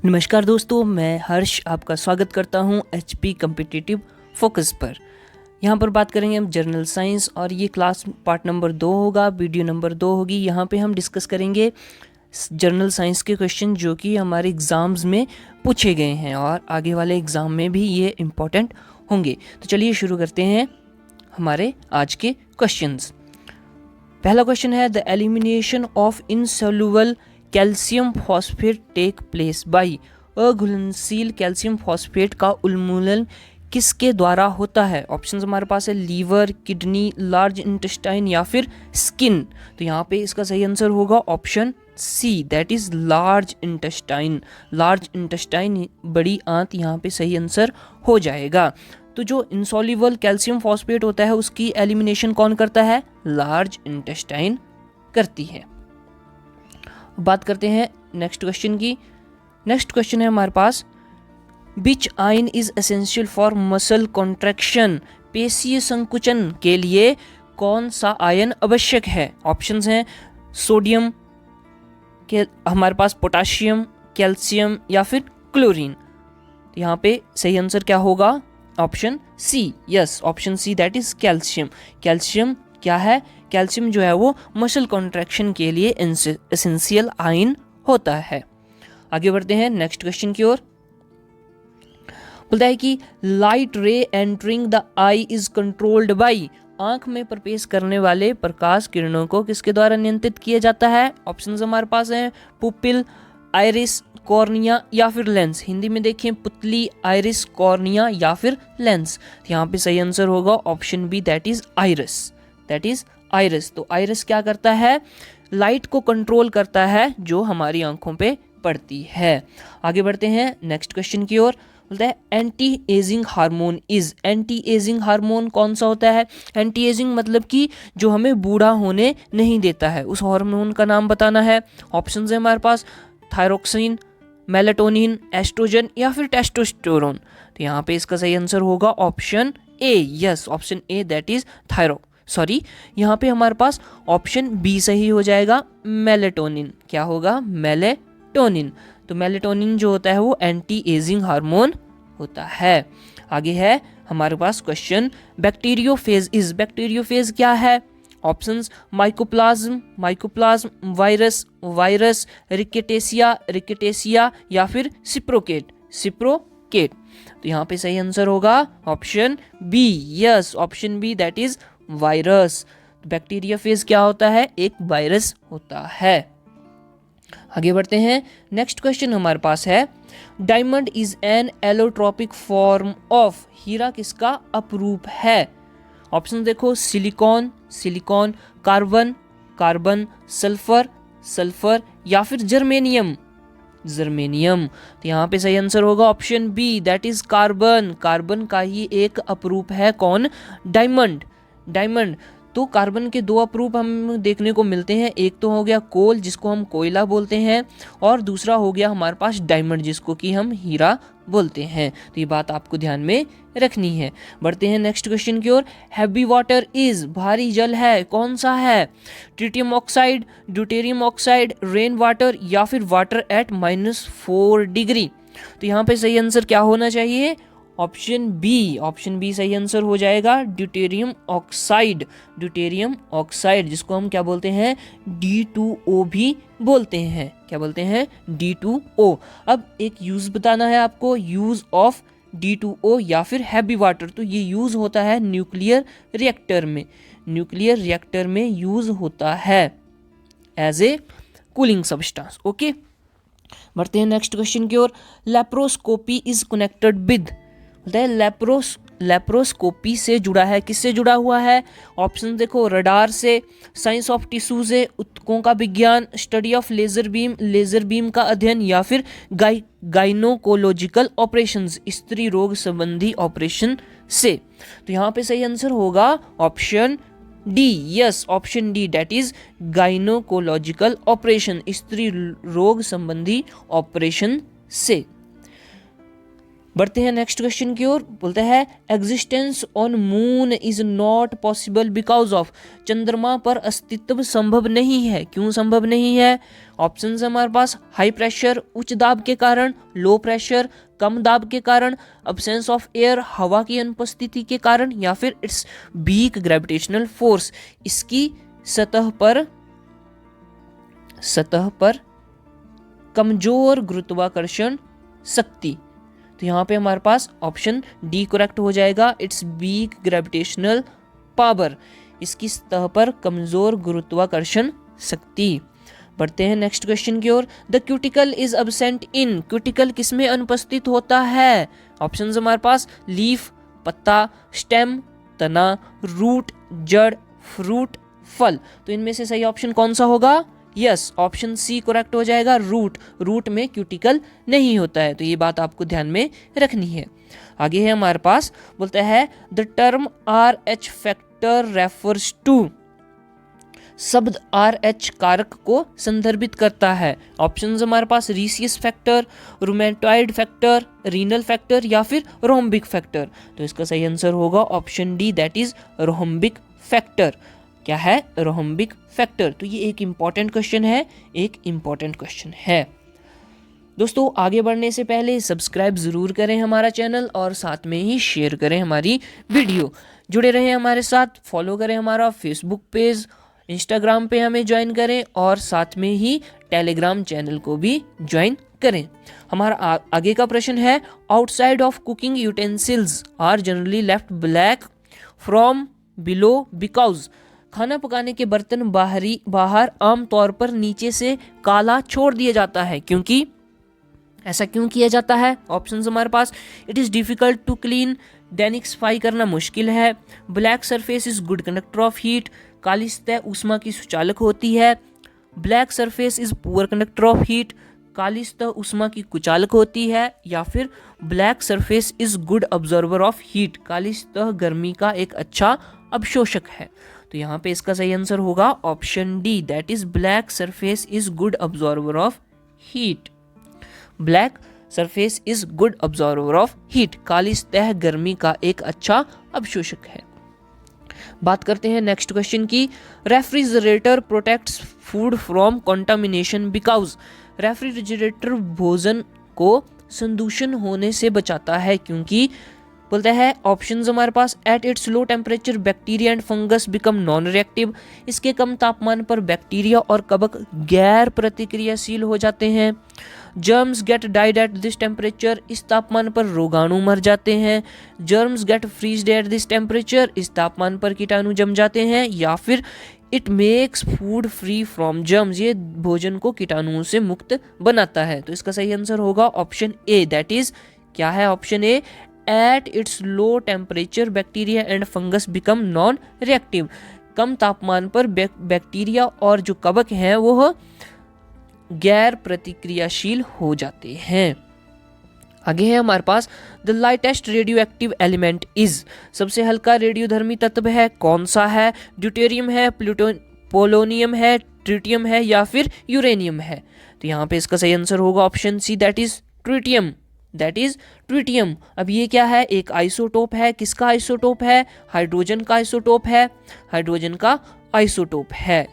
नमस्कार दोस्तों, मैं हर्ष आपका स्वागत करता हूं HP कम्पिटिटिव फोकस पर। यहां पर बात करेंगे हम जनरल साइंस और ये क्लास पार्ट नंबर 2 होगा, वीडियो नंबर 2 होगी। यहां पे हम डिस्कस करेंगे जनरल साइंस के क्वेश्चन जो कि हमारे एग्ज़ाम्स में पूछे गए हैं और आगे वाले एग्ज़ाम में भी ये इम्पोर्टेंट होंगे। तो चलिए शुरू करते हैं हमारे आज के क्वेश्चंस। पहला क्वेश्चन है the elimination of insoluble calcium phosphate take place by. अघुलनशील कैल्शियम फॉस्फेट का उन्मूलन किसके द्वारा होता है? ऑप्शंस हमारे पास है लीवर, किडनी, लार्ज इंटेस्टाइन या फिर स्किन। तो यहाँ पे इसका सही आंसर होगा option C, that is large intestine. Large intestine, बड़ी आंत, यहाँ पे सही आंसर हो जाएगा। तो जो इनसॉल्युबल कैल्शियम फॉस्फेट होता है उसकी एलिमिनेशन कौन करता है? लार्ज इंटेस्टाइन करती है। बात करते हैं नेक्स्ट क्वेश्चन की। नेक्स्ट क्वेश्चन है हमारे पास which ion is essential for muscle contraction. पेशीय संकुचन के लिए कौन सा आयन आवश्यक है? ऑप्शंस हैं सोडियम के, हमारे पास पोटाशियम, कैल्शियम या फिर क्लोरीन। तो यहाँ पे सही आंसर क्या होगा? Option C, yes option C, that is calcium. Calcium क्या है? कैल्शियम जो है वो मसल कॉन्ट्रैक्शन के लिए एसेंशियल आयन होता है। आगे बढ़ते हैं नेक्स्ट क्वेश्चन की ओर। बोलता है कि लाइट रे entering the I is controlled by. आंख में प्रवेश करने वाले प्रकाश किरणों को किसके द्वारा नियंत्रित किया जाता है? ऑप्शंस हमारे पास हैं पुपिल, आइरिस, कॉर्निया या फिर लेंस। हिंदी में देखें पुतली, आइरिस, कॉर्निया या फिर लेंस। यहाँ पे सही आंसर होगा option B, that is iris. That is iris. तो आइरिस क्या करता है? लाइट को कंट्रोल करता है जो हमारी आंखों पे पड़ती है। आगे बढ़ते हैं नेक्स्ट क्वेश्चन की ओर। बोलता है anti ageing hormone is. Anti ageing hormone कौन सा होता है? एंटी एजिंग मतलब कि जो हमें बूढ़ा होने नहीं देता है, उस हार्मोन का नाम बताना है। ऑप्शंस है हमारे पास थायरोक्सिन, मेलाटोनिन, एस्ट्रोजन या फिर टेस्टोस्टेरोन। तो यहाँ पे इसका सही आंसर होगा option A, yes option A, that is यहाँ पे हमारे पास ऑप्शन बी सही हो जाएगा, मेलाटोनिन। क्या होगा? मेलाटोनिन। तो मेलाटोनिन जो होता है वो एंटी एजिंग हार्मोन होता है। आगे है हमारे पास क्वेश्चन बैक्टीरियोफेज इज। बैक्टीरियोफेज क्या है? ऑप्शंस माइकोप्लाज्म, वायरस, रिकेटेसिया या फिर सिप्रोकेट। तो यहाँ पे सही आंसर होगा option B, yes option B, that is virus. Bacteriophage क्या होता है? एक वायरस होता है। आगे बढ़ते हैं नेक्स्ट क्वेश्चन हमारे पास है diamond is an allotropic form of. हीरा किसका अपरूप है? ऑप्शन देखो सिलिकॉन, कार्बन, सल्फर या फिर जर्मेनियम। तो यहाँ पे सही आंसर होगा option B, that is carbon का ही एक अपरूप है कौन? डायमंड। तो कार्बन के दो अपरूप हम देखने को मिलते हैं। एक तो हो गया कोल जिसको हम कोयला बोलते हैं, और दूसरा हो गया हमारे पास डायमंड जिसको कि हम हीरा बोलते हैं। तो ये बात आपको ध्यान में रखनी है। बढ़ते हैं नेक्स्ट क्वेश्चन की ओर। Heavy water is. भारी जल है, कौन सा है? Tritium oxide, deuterium oxide, rain water या फिर वाटर एट -4 डिग्री। तो यहाँ पे सही आंसर क्या होना चाहिए? ऑप्शन बी सही आंसर हो जाएगा, ड्यूटेरियम ऑक्साइड जिसको हम क्या बोलते हैं? D2O भी बोलते हैं। क्या बोलते हैं? D2O। अब एक यूज बताना है आपको, यूज ऑफ D2O या फिर हैवी वाटर। तो ये यूज होता है न्यूक्लियर रिएक्टर में यूज होता है as a cooling substance. Okay, बढ़ते हैं नेक्स्ट क्वेश्चन की ओर। Laparoscopy is connected with. Laparoscopy से जुड़ा है, किससे जुड़ा हुआ है? ऑप्शन देखो रडार से, साइंस ऑफ टिश्यू से, ऊतकों का विज्ञान, स्टडी ऑफ लेजर बीम का अध्ययन या फिर गाइनोकोलॉजिकल ऑपरेशंस, स्त्री रोग संबंधी ऑपरेशन से। तो यहाँ पे सही आंसर होगा option D, yes option D, that is gynaecological operation, स्त्री रोग संबंधी ऑपरेशन से। बढ़ते हैं नेक्स्ट क्वेश्चन की ओर। बोलता है existence on moon is not possible because of, चंद्रमा पर अस्तित्व संभव नहीं है। क्यों संभव नहीं है? ऑप्शंस है हमारे पास हाई प्रेशर उच्च दाब के कारण, लो प्रेशर कम दाब के कारण, अब्सेंस ऑफ एयर हवा की अनुपस्थिति के कारण, या फिर इट्स वीक ग्रेविटेशनल फोर्स, इसकी सतह पर कमजोर गुरुत्वाकर्षण शक्ति। तो यहाँ पे हमारे पास ऑप्शन डी करेक्ट हो जाएगा, इट्स वीक ग्रेविटेशनल पावर, इसकी सतह पर कमजोर गुरुत्वाकर्षण शक्ति। बढ़ते हैं नेक्स्ट क्वेश्चन की ओर। The cuticle is absent in, cuticle किसमें अनुपस्थित होता है? ऑप्शन हमारे पास लीफ पत्ता, स्टेम तना, रूट जड़, फ्रूट फल। तो इनमें से सही ऑप्शन कौन सा होगा? यस, ऑप्शन सी करेक्ट हो जाएगा, रूट। रूट में क्यूटिकल नहीं होता है, तो ये बात आपको ध्यान में रखनी है। आगे है हमारे पास, बोलता है the term R H factor refers to, शब्द आर एच कारक को संदर्भित करता है। ऑप्शंस हमारे पास rhesus factor, rheumatoid factor, renal factor, या फिर रोम्बिक फैक्टर। तो इसका सही आंसर होगा option D, that is rhombic factor. क्या है? Rhombic factor. तो ये एक इंपॉर्टेंट क्वेश्चन है, दोस्तों आगे बढ़ने से पहले सब्सक्राइब जरूर करें हमारा चैनल और साथ में ही शेयर करें हमारी वीडियो। जुड़े रहें हमारे साथ, फॉलो करें हमारा फेसबुक पेज, इंस्टाग्राम पे हमें ज्वाइन करें और साथ में ही टेलीग्राम चैनल को भी ज्वाइन करें। हमारा आगे का प्रश्न है, outside of cooking utensils are generally left black from below because, खाना पकाने के बर्तन बाहर आमतौर पर नीचे से काला छोड़ दिया जाता है, क्योंकि ऐसा क्यों किया जाता है? ऑप्शंस हमारे पास it is difficult to clean, दैनिक सफाई करना मुश्किल है, black surface is good conductor of heat, काली सतह ऊष्मा की सुचालक होती है, black surface is poor conductor of heat, काली सतह ऊष्मा की कुचालक होती है, या फिर black surface is good observer of heat, काली सतह गर्मी का एक अच्छा अवशोषक है। तो यहाँ पे इसका सही आंसर होगा option D, that is black surface is good observer of heat. Black surface is good observer of heat, काली सतह गर्मी का एक अच्छा अवशोषक है। बात करते हैं नेक्स्ट क्वेश्चन की। Refrigerator protects food from contamination because, refrigerator भोजन को संदूषण होने से बचाता है, क्योंकि बोलता है ऑप्शंस हमारे पास at its low temperature bacteria and fungus become non reactive, इसके कम तापमान पर बैक्टीरिया और कवक गैर प्रतिक्रियाशील हो जाते हैं, germs get died at this temperature, इस तापमान पर रोगाणु मर जाते हैं, germs get freezed at this temperature, इस तापमान पर कीटाणु जम जाते हैं, या फिर it makes food free from germs, ये भोजन को कीटाणुओं से मुक्त बनाता है। तो इसका सही आंसर होगा ऑप्शन ए, दैट इज क्या है? Option A, at its low temperature bacteria and fungus become non reactive, कम तापमान पर बैक्टीरिया और जो कवक हैं वो गैर प्रतिक्रियाशील हो जाते हैं। आगे है हमारे पास the lightest radio active element is, सबसे हल्का रेडियोधर्मी तत्व है कौन सा है? ड्यूटेरियम है, पोलोनियम है, ट्रिटियम है, या फिर यूरेनियम है? तो यहाँ पे इसका सही आंसर होगा option C, that is tritium, that is tritium. अब ये क्या है? एक आइसोटोप है, किसका आइसोटोप है? हाइड्रोजन का आइसोटोप है, हाइड्रोजन का आइसोटोप है,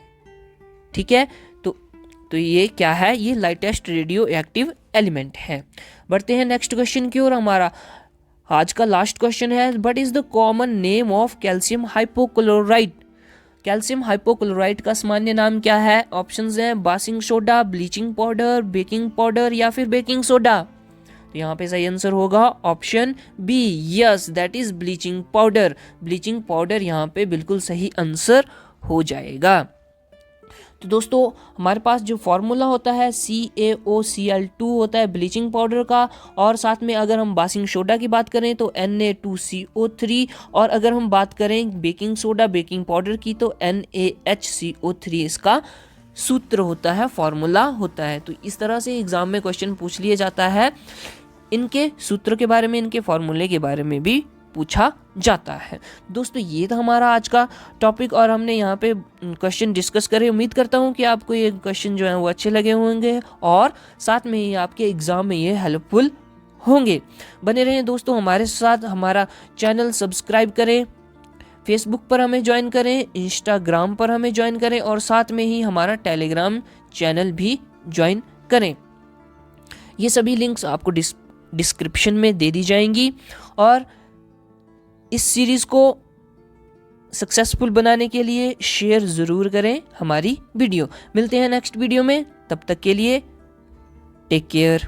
ठीक है। तो ये क्या है? ये लाइटेस्ट रेडियो एक्टिव एलिमेंट है। बढ़ते हैं नेक्स्ट क्वेश्चन की ओर। हमारा आज का लास्ट क्वेश्चन है, what is the common name of calcium hypochloride, calcium hypochloride का सामान्य नाम क्या है? ऑप्शंस हैं baking soda, bleaching powder, baking powder, या फिर बेकिंग सोडा। तो यहाँ पे सही आंसर होगा option B, yes, that is bleaching powder. Bleaching powder यहाँ पे बिल्कुल सही आंसर हो जाएगा। तो दोस्तों हमारे पास जो फॉर्मूला होता है CaOCl2 होता है ब्लीचिंग पाउडर का, और साथ में अगर हम बेकिंग सोडा की बात करें तो Na2CO3, और अगर हम बात करें बेकिंग सोडा बेकिंग पाउडर की तो NaHCO3 इसका सूत्र होता है, फॉर्मूला होता है। तो इस तरह से एग्जाम में क्वेश्चन पूछ लिया जाता है, इनके सूत्र के बारे में, इनके फॉर्मूले के बारे में भी पूछा जाता है। दोस्तों ये था हमारा आज का टॉपिक और हमने यहाँ पे क्वेश्चन डिस्कस करे। उम्मीद करता हूँ कि आपको ये क्वेश्चन जो है वो अच्छे लगे होंगे और साथ में ही आपके एग्जाम में ये हेल्पफुल होंगे। बने रहें दोस्तों हमारे साथ, हमारा चैनल सब्सक्राइब करें, फेसबुक पर हमें ज्वाइन करें, इंस्टाग्राम पर हमें ज्वाइन करें और साथ में ही हमारा टेलीग्राम चैनल भी ज्वाइन करें। ये सभी लिंक्स आपको डिस्क्रिप्शन में दे दी जाएंगी। और इस सीरीज़ को सक्सेसफुल बनाने के लिए शेयर ज़रूर करें हमारी वीडियो। मिलते हैं नेक्स्ट वीडियो में, तब तक के लिए टेक केयर।